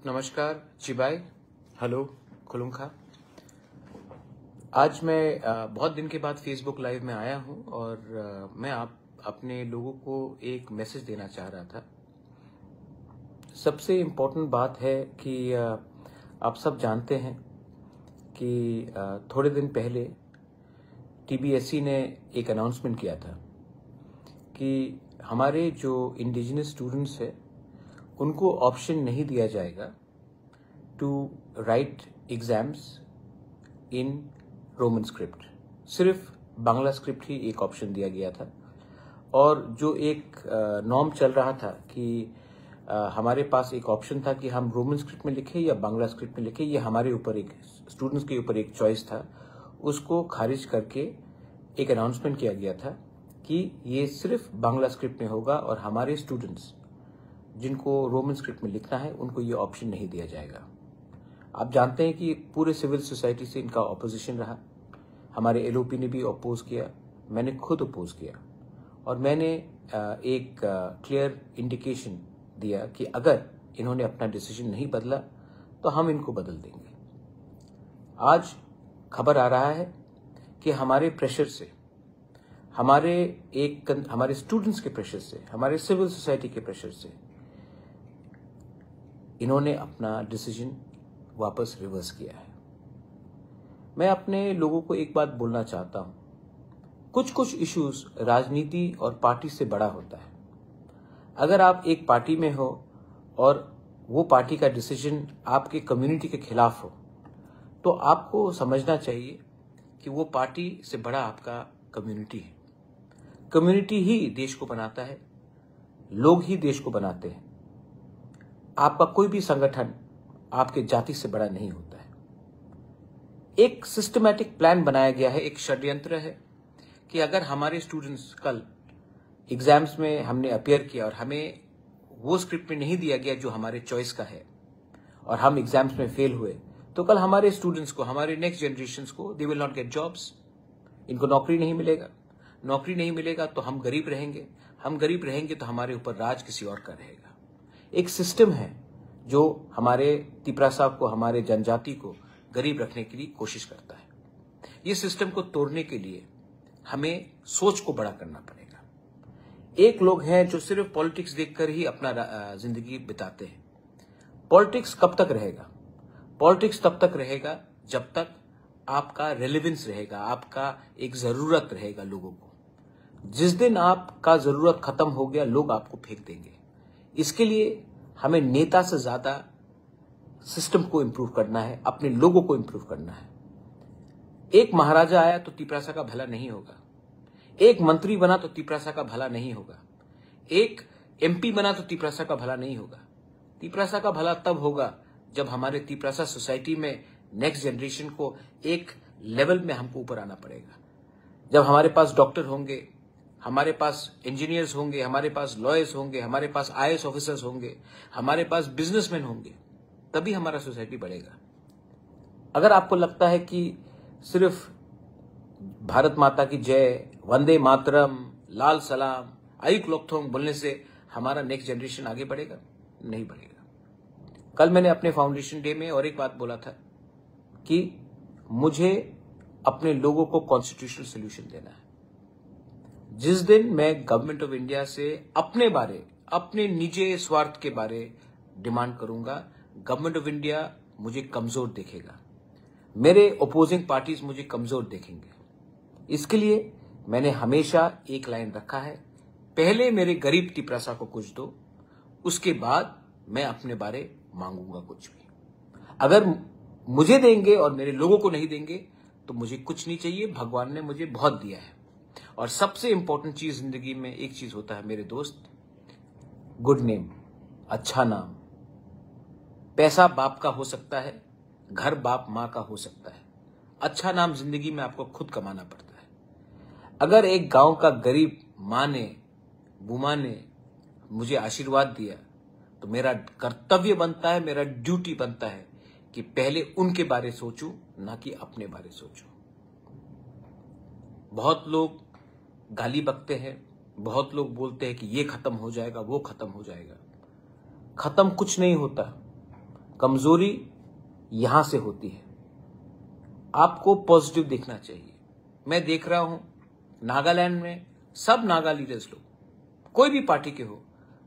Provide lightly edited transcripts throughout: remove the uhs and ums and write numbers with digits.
नमस्कार चिबाई, हेलो खुलुमखा। आज मैं बहुत दिन के बाद फेसबुक लाइव में आया हूं और मैं अपने लोगों को एक मैसेज देना चाह रहा था। सबसे इम्पोर्टेंट बात है कि आप सब जानते हैं कि थोड़े दिन पहले टीबीएससी ने एक अनाउंसमेंट किया था कि हमारे जो इंडिजिनस स्टूडेंट्स हैं उनको ऑप्शन नहीं दिया जाएगा to write exams in roman script. सिर्फ बांग्ला स्क्रिप्ट ही एक ऑप्शन दिया गया था और जो एक नॉर्म चल रहा था कि हमारे पास एक ऑप्शन था कि हम रोमन स्क्रिप्ट में लिखें या बांग्ला स्क्रिप्ट में लिखें, ये हमारे ऊपर एक स्टूडेंट्स के ऊपर एक चॉइस था। उसको खारिज करके एक अनाउंसमेंट किया गया था कि ये सिर्फ बांग्ला स्क्रिप्ट में होगा और हमारे स्टूडेंट्स जिनको रोमन स्क्रिप्ट में लिखना है उनको ये ऑप्शन नहीं दिया जाएगा। आप जानते हैं कि पूरे सिविल सोसाइटी से इनका ऑपोजिशन रहा। हमारे एलओपी ने भी अपोज किया, मैंने खुद अपोज किया और मैंने एक क्लियर इंडिकेशन दिया कि अगर इन्होंने अपना डिसीजन नहीं बदला तो हम इनको बदल देंगे। आज खबर आ रहा है कि हमारे प्रेशर से, हमारे स्टूडेंट्स के प्रेशर से, हमारे सिविल सोसाइटी के प्रेशर से इन्होंने अपना डिसीजन वापस रिवर्स किया है। मैं अपने लोगों को एक बात बोलना चाहता हूं, कुछ इश्यूज राजनीति और पार्टी से बड़ा होता है। अगर आप एक पार्टी में हो और वो पार्टी का डिसीजन आपके कम्युनिटी के खिलाफ हो तो आपको समझना चाहिए कि वो पार्टी से बड़ा आपका कम्युनिटी है। कम्युनिटी ही देश को बनाता है, लोग ही देश को बनाते हैं। आपका कोई भी संगठन आपके जाति से बड़ा नहीं होता है। एक सिस्टमैटिक प्लान बनाया गया है, एक षड्यंत्र है कि अगर हमारे स्टूडेंट्स कल एग्जाम्स में हमने अपीयर किया और हमें वो स्क्रिप्ट में नहीं दिया गया जो हमारे चॉइस का है और हम एग्जाम्स में फेल हुए तो कल हमारे स्टूडेंट्स को, हमारे नेक्स्ट जनरेशंस को, they will not get jobs. इनको नौकरी नहीं मिलेगा। नौकरी नहीं मिलेगा तो हम गरीब रहेंगे। हम गरीब रहेंगे तो हमारे ऊपर राज किसी और का रहेगा। एक सिस्टम है जो हमारे तिपरा साहब को, हमारे जनजाति को गरीब रखने के लिए कोशिश करता है। ये सिस्टम को तोड़ने के लिए हमें सोच को बड़ा करना पड़ेगा। एक लोग हैं जो सिर्फ पॉलिटिक्स देखकर ही अपना जिंदगी बिताते हैं। पॉलिटिक्स कब तक रहेगा? पॉलिटिक्स तब तक रहेगा जब तक आपका रेलेवेंस रहेगा, आपका एक जरूरत रहेगा लोगों को। जिस दिन आपका जरूरत खत्म हो गया, लोग आपको फेंक देंगे। इसके लिए हमें नेता से ज्यादा सिस्टम को इंप्रूव करना है, अपने लोगों को इंप्रूव करना है। एक महाराजा आया तो तिपरासा का भला नहीं होगा। एक मंत्री बना तो तिपरासा का भला नहीं होगा। एक एमपी बना तो तिपरासा का भला नहीं होगा। तिपरासा का भला तब होगा जब हमारे तिपरासा सोसाइटी में नेक्स्ट जनरेशन को एक लेवल में हमको ऊपर आना पड़ेगा। जब हमारे पास डॉक्टर होंगे, हमारे पास इंजीनियर्स होंगे, हमारे पास लॉयर्स होंगे, हमारे पास आईएएस ऑफिसर्स होंगे, हमारे पास बिजनेसमैन होंगे, तभी हमारा सोसाइटी बढ़ेगा। अगर आपको लगता है कि सिर्फ भारत माता की जय, वंदे मातरम, लाल सलाम, आयुक लोकथोंग बोलने से हमारा नेक्स्ट जनरेशन आगे बढ़ेगा, नहीं बढ़ेगा। कल मैंने अपने फाउंडेशन डे में और एक बात बोला था कि मुझे अपने लोगों को कॉन्स्टिट्यूशनल सोल्यूशन देना है। जिस दिन मैं गवर्नमेंट ऑफ इंडिया से अपने निजी स्वार्थ के बारे डिमांड करूंगा, गवर्नमेंट ऑफ इंडिया मुझे कमजोर देखेगा। मेरे ओपोजिंग पार्टीज मुझे कमजोर देखेंगे। इसके लिए मैंने हमेशा एक लाइन रखा है, पहले मेरे गरीब तिपरासा को कुछ दो, उसके बाद मैं अपने बारे मांगूंगा कुछ भी। अगर मुझे देंगे और मेरे लोगों को नहीं देंगे तो मुझे कुछ नहीं चाहिए। भगवान ने मुझे बहुत दिया है। और सबसे इंपॉर्टेंट चीज जिंदगी में एक चीज होता है मेरे दोस्त, गुड नेम, अच्छा नाम। पैसा बाप का हो सकता है, घर बाप मां का हो सकता है। अच्छा नाम जिंदगी में आपको खुद कमाना पड़ता है। अगर एक गांव का गरीब मां ने, बुमा ने मुझे आशीर्वाद दिया तो मेरा कर्तव्य बनता है, मेरा ड्यूटी बनता है कि पहले उनके बारे सोचूं, ना कि अपने बारे सोचूं। बहुत लोग गाली बकते हैं, बहुत लोग बोलते हैं कि ये खत्म हो जाएगा, वो खत्म हो जाएगा। खत्म कुछ नहीं होता। कमजोरी यहां से होती है। आपको पॉजिटिव देखना चाहिए। मैं देख रहा हूं नागालैंड में सब नागा लीडर्स लोग, कोई भी पार्टी के हो,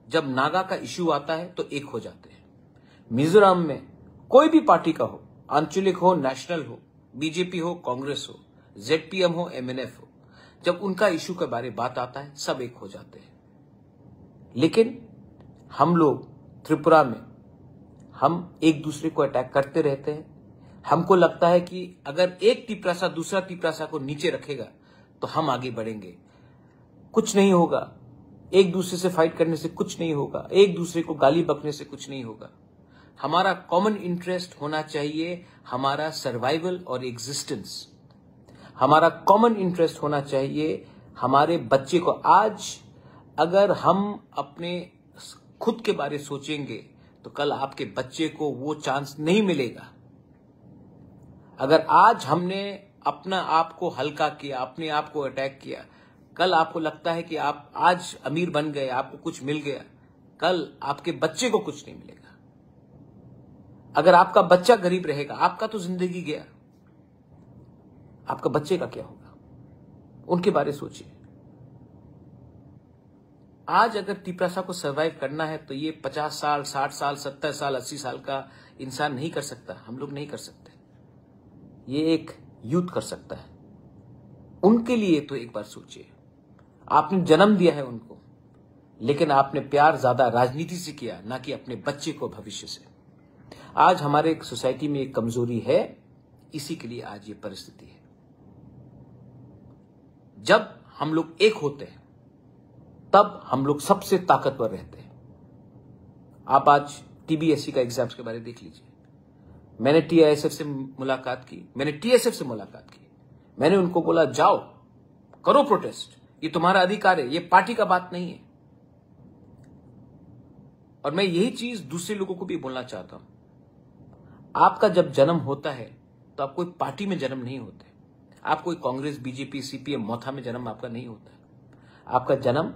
जब नागा का इश्यू आता है तो एक हो जाते हैं। मिजोरम में कोई भी पार्टी का हो, आंचलिक हो, नेशनल हो, बीजेपी हो, कांग्रेस हो, जेडपीएम हो, एमएनएफ हो, जब उनका इश्यू के बारे में बात आता है सब एक हो जाते हैं। लेकिन हम लोग त्रिपुरा में हम एक दूसरे को अटैक करते रहते हैं। हमको लगता है कि अगर एक तिपरासा दूसरा तिपरासा को नीचे रखेगा तो हम आगे बढ़ेंगे। कुछ नहीं होगा, एक दूसरे से फाइट करने से कुछ नहीं होगा, एक दूसरे को गाली बकने से कुछ नहीं होगा। हमारा कॉमन इंटरेस्ट होना चाहिए हमारा सर्वाइवल और एग्जिस्टेंस। हमारा कॉमन इंटरेस्ट होना चाहिए हमारे बच्चे को। आज अगर हम अपने खुद के बारे सोचेंगे तो कल आपके बच्चे को वो चांस नहीं मिलेगा। अगर आज हमने अपना आप को हल्का किया, अपने आप को अटैक किया, कल आपको लगता है कि आप आज अमीर बन गए, आपको कुछ मिल गया, कल आपके बच्चे को कुछ नहीं मिलेगा। अगर आपका बच्चा गरीब रहेगा, आपका तो जिंदगी गया, आपका बच्चे का क्या होगा? उनके बारे सोचिए। आज अगर तिपरासा को सर्वाइव करना है तो ये 50 साल, 60 साल, 70 साल, 80 साल का इंसान नहीं कर सकता। हम लोग नहीं कर सकते। ये एक यूथ कर सकता है। उनके लिए तो एक बार सोचिए। आपने जन्म दिया है उनको, लेकिन आपने प्यार ज्यादा राजनीति से किया, ना कि अपने बच्चे को भविष्य से। आज हमारे सोसाइटी में एक कमजोरी है, इसी के लिए आज ये परिस्थिति है। जब हम लोग एक होते हैं तब हम लोग सबसे ताकतवर रहते हैं। आप आज टीबीएससी का एग्जाम्स के बारे में देख लीजिए। मैंने टीआईएसएफ से मुलाकात की, मैंने टीएसएफ से मुलाकात की। मैंने उनको बोला जाओ करो प्रोटेस्ट, ये तुम्हारा अधिकार है, ये पार्टी का बात नहीं है। और मैं यही चीज दूसरे लोगों को भी बोलना चाहता हूं। आपका जब जन्म होता है तो आप कोई पार्टी में जन्म नहीं होते। आप कोई कांग्रेस, बीजेपी, सीपीएम, मोथा में जन्म आपका नहीं होता है। आपका जन्म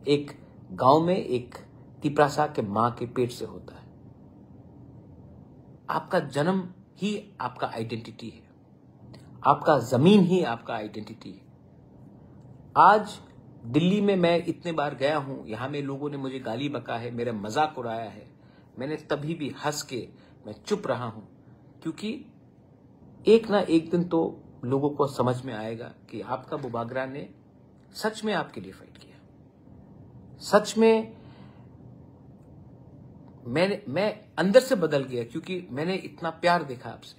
एक गांव में एक तिपरासा के मां के पेट से होता है। आपका जन्म ही आपका आइडेंटिटी है। आपका जमीन ही आपका आइडेंटिटी है। आज दिल्ली में मैं इतने बार गया हूं, यहां में लोगों ने मुझे गाली बका है, मेरा मजाक उड़ाया है। मैंने तभी भी हंस के मैं चुप रहा हूं, क्योंकि एक ना एक दिन तो लोगों को समझ में आएगा कि आपका बुबागरा ने सच में आपके लिए फाइट किया। सच में मैं अंदर से बदल गया, क्योंकि मैंने इतना प्यार देखा आपसे।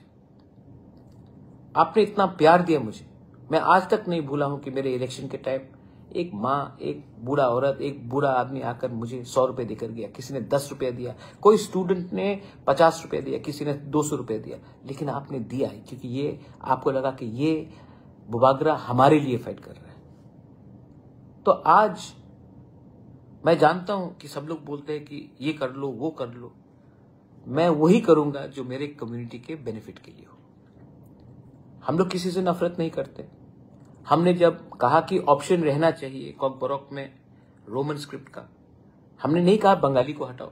आपने इतना प्यार दिया मुझे। मैं आज तक नहीं भूला हूं कि मेरे इलेक्शन के टाइम एक माँ, एक बूढ़ा औरत, एक बूढ़ा आदमी आकर मुझे 100 रुपए देकर गया। किसी ने 10 रुपया दिया, कोई स्टूडेंट ने 50 रुपया दिया, किसी ने 200 रुपया दिया, लेकिन आपने दिया है क्योंकि ये आपको लगा कि ये बुबागरा हमारे लिए फाइट कर रहा है। तो आज मैं जानता हूं कि सब लोग बोलते हैं कि ये कर लो, वो कर लो। मैं वही करूंगा जो मेरे कम्युनिटी के बेनिफिट के लिए हो। हम लोग किसी से नफरत नहीं करते। हमने जब कहा कि ऑप्शन रहना चाहिए कॉकबॉरोक में रोमन स्क्रिप्ट का, हमने नहीं कहा बंगाली को हटाओ,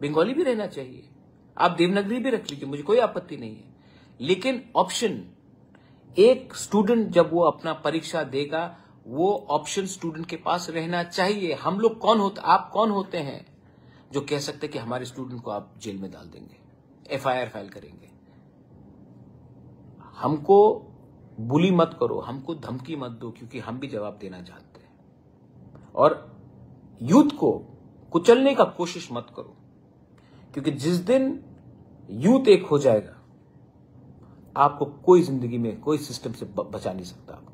बंगाली भी रहना चाहिए, आप देवनागरी भी रख लीजिए, मुझे कोई आपत्ति नहीं है। लेकिन ऑप्शन, एक स्टूडेंट जब वो अपना परीक्षा देगा, वो ऑप्शन स्टूडेंट के पास रहना चाहिए। हम लोग कौन होते, आप कौन होते हैं जो कह सकते कि हमारे स्टूडेंट को आप जेल में डाल देंगे, एफआईआर फाइल करेंगे? हमको बुली मत करो, हमको धमकी मत दो, क्योंकि हम भी जवाब देना जानते हैं। और यूथ को कुचलने का कोशिश मत करो, क्योंकि जिस दिन यूथ एक हो जाएगा, आपको कोई जिंदगी में कोई सिस्टम से बचा नहीं सकता। आपको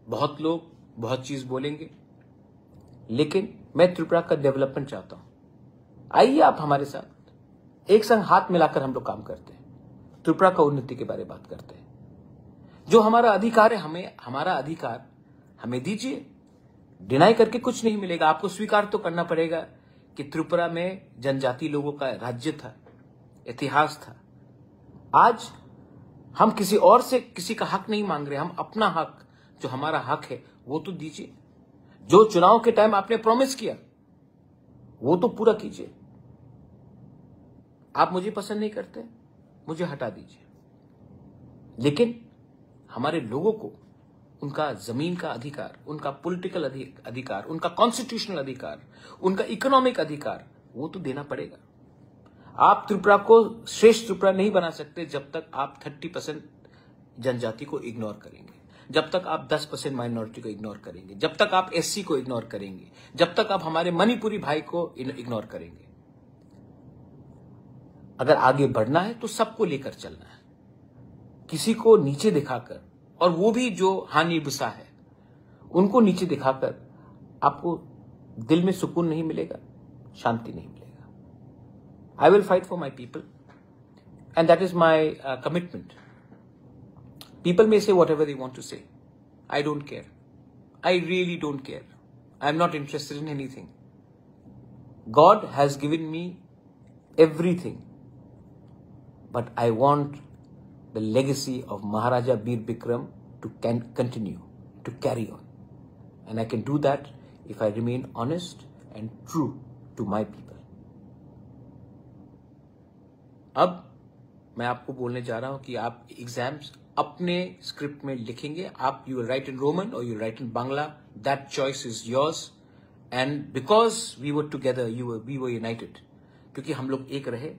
बहुत लोग बहुत चीज बोलेंगे, लेकिन मैं त्रिपुरा का डेवलपमेंट चाहता हूं। आइए आप हमारे साथ एक संग हाथ मिलाकर हम लोग काम करते हैं, त्रिपुरा का उन्नति के बारे में बात करते हैं। जो हमारा अधिकार है, हमारा अधिकार हमें दीजिए। डिनाई करके कुछ नहीं मिलेगा। आपको स्वीकार तो करना पड़ेगा कि त्रिपुरा में जनजाति लोगों का राज्य था, इतिहास था। आज हम किसी और से किसी का हक नहीं मांग रहे, हम अपना हक, जो हमारा हक है वो तो दीजिए। जो चुनाव के टाइम आपने प्रॉमिस किया वो तो पूरा कीजिए। आप मुझे पसंद नहीं करते, मुझे हटा दीजिए, लेकिन हमारे लोगों को उनका जमीन का अधिकार, उनका पॉलिटिकल अधिकार, उनका कॉन्स्टिट्यूशनल अधिकार, उनका इकोनॉमिक अधिकार वो तो देना पड़ेगा। आप त्रिपुरा को श्रेष्ठ त्रिपुरा नहीं बना सकते जब तक आप 30% जनजाति को इग्नोर करेंगे, जब तक आप 10% माइनॉरिटी को इग्नोर करेंगे, जब तक आप एससी को इग्नोर करेंगे, जब तक आप हमारे मणिपुरी भाई को इग्नोर करेंगे। अगर आगे बढ़ना है तो सबको लेकर चलना है, किसी को नीचे दिखाकर, और वो भी जो हानि बुसा है उनको नीचे दिखाकर आपको दिल में सुकून नहीं मिलेगा, शांति नहीं मिलेगा। I will fight for my people, and that is my commitment. People may say whatever they want to say. I don't care. I really don't care. I'm not interested in anything. God has given me everything, but I want the legacy of Maharaja Bir Bikram to continue, to carry on. And I can do that if I remain honest and true to my people. अब मैं आपको बोलने जा रहा हूं कि आप exams अपने स्क्रिप्ट में लिखेंगे। आप you will write in Roman और you write in Bangla, that choice is yours. And because we were together, we were united, क्योंकि हम लोग एक रहे,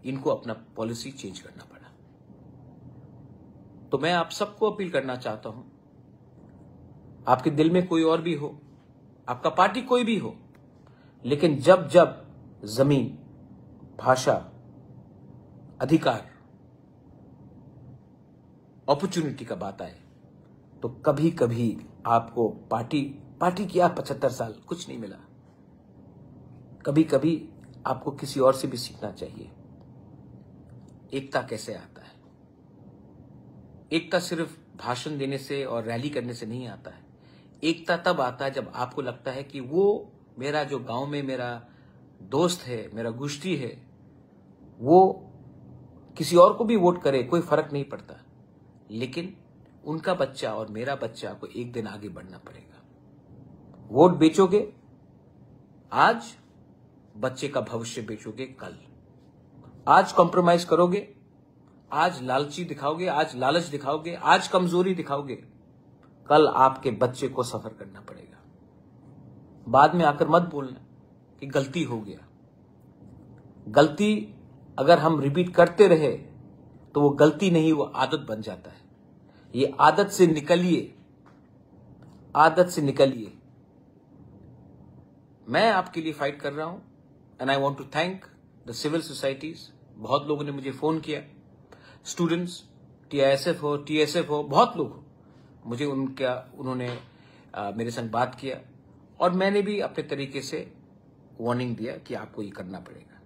इनको अपना पॉलिसी चेंज करना पड़ा। तो मैं आप सबको अपील करना चाहता हूं, आपके दिल में कोई और भी हो, आपका पार्टी कोई भी हो, लेकिन जब जब जमीन, भाषा, अधिकार, अपॉर्चुनिटी का बात आए तो कभी कभी आपको पार्टी किया 75 साल कुछ नहीं मिला, कभी कभी आपको किसी और से भी सीखना चाहिए। एकता कैसे आता है? एकता सिर्फ भाषण देने से और रैली करने से नहीं आता है। एकता तब आता है जब आपको लगता है कि वो मेरा जो गांव में मेरा दोस्त है, मेरा गोष्ठी है, वो किसी और को भी वोट करे, कोई फर्क नहीं पड़ता, लेकिन उनका बच्चा और मेरा बच्चा को एक दिन आगे बढ़ना पड़ेगा। वोट बेचोगे आज, बच्चे का भविष्य बेचोगे कल। आज कॉम्प्रोमाइज करोगे, आज लालची दिखाओगे, आज लालच दिखाओगे, आज कमजोरी दिखाओगे, कल आपके बच्चे को सफर करना पड़ेगा। बाद में आकर मत बोलना कि गलती हो गया। गलती अगर हम रिपीट करते रहे तो वो गलती नहीं, वो आदत बन जाता है। ये आदत से निकलिए, आदत से निकलिए। मैं आपके लिए फाइट कर रहा हूं and I want to thank the civil societies. बहुत लोगों ने मुझे फोन किया, स्टूडेंट्स, टीआईएसएफ हो, टीएसएफ हो, बहुत लोग मुझे उन्होंने मेरे संग बात किया, और मैंने भी अपने तरीके से वार्निंग दिया कि आपको ये करना पड़ेगा।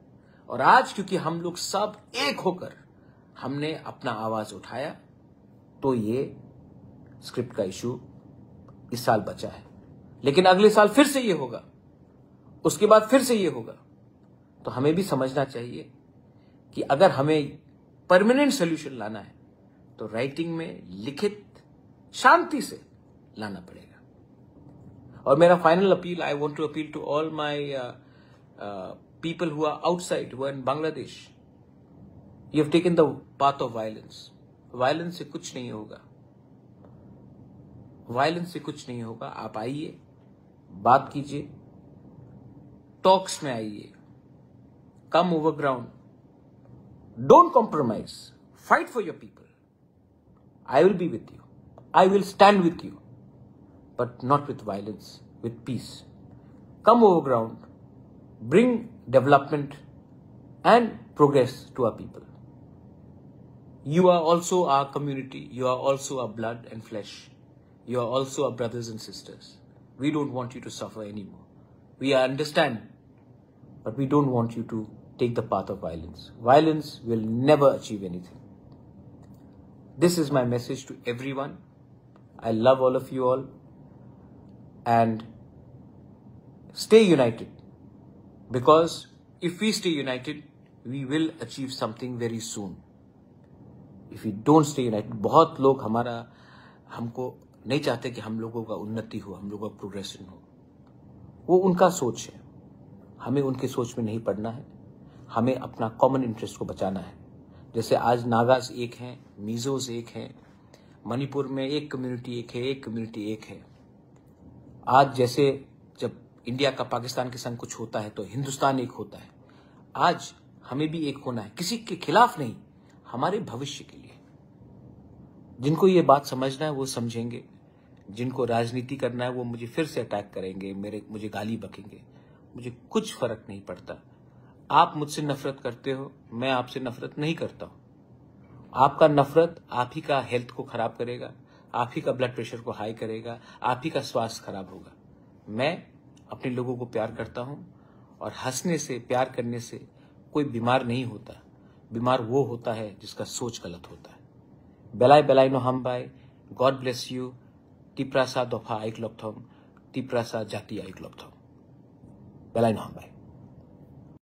और आज क्योंकि हम लोग सब एक होकर हमने अपना आवाज उठाया, तो ये स्क्रिप्ट का इशू इस साल बचा है, लेकिन अगले साल फिर से ये होगा, उसके बाद फिर से ये होगा। तो हमें भी समझना चाहिए कि अगर हमें परमानेंट सोल्यूशन लाना है तो राइटिंग में लिखित शांति से लाना पड़ेगा। और मेरा final appeal, I want to appeal to all my people who are outside, who are in Bangladesh. You have taken the path of violence. Violence से कुछ नहीं होगा, violence से कुछ नहीं होगा। आप आइए, बात कीजिए, टॉक्स में आइए, come over ground, don't compromise, fight for your people. I will be with you, I will stand with you, but not with violence, with peace. Come over ground, bring development and progress to our people. You are also our community. You are also our blood and flesh. You are also our brothers and sisters. We don't want you to suffer anymore. We understand, but we don't want you to take the path of violence. Violence will never achieve anything. This is my message to everyone. I love all of you all, and stay united. Because if we stay united, we will achieve something very soon. If we don't stay united, बहुत लोग हमको नहीं चाहते कि हम लोगों का उन्नति हो, हम लोगों का प्रोग्रेशन हो। वो उनका सोच है, हमें उनके सोच में नहीं पड़ना है। हमें अपना कॉमन इंटरेस्ट को बचाना है। जैसे आज नागाज एक हैं, मिजोज एक हैं, मणिपुर में एक कम्युनिटी एक है, एक कम्युनिटी एक है। आज जैसे जब इंडिया का पाकिस्तान के संग कुछ होता है तो हिंदुस्तान एक होता है। आज हमें भी एक होना है, किसी के खिलाफ नहीं, हमारे भविष्य के लिए। जिनको ये बात समझना है वो समझेंगे, जिनको राजनीति करना है वो मुझे फिर से अटैक करेंगे, मुझे गाली बकेंगे, मुझे कुछ फर्क नहीं पड़ता। आप मुझसे नफरत करते हो, मैं आपसे नफरत नहीं करता हूं। आपका नफरत आप ही का हेल्थ को खराब करेगा, आप ही का ब्लड प्रेशर को हाई करेगा, आप ही का स्वास्थ्य खराब होगा। मैं अपने लोगों को प्यार करता हूं और हंसने से, प्यार करने से कोई बीमार नहीं होता। बीमार वो होता है जिसका सोच गलत होता है। बेलाई बेलाई नो हम बाय, गॉड ब्लेस यू, टिप्रासा दोफा आइक लॉकथम, टिप्रासा जाति आइक लॉकथम, बेलाई नो हम बाय।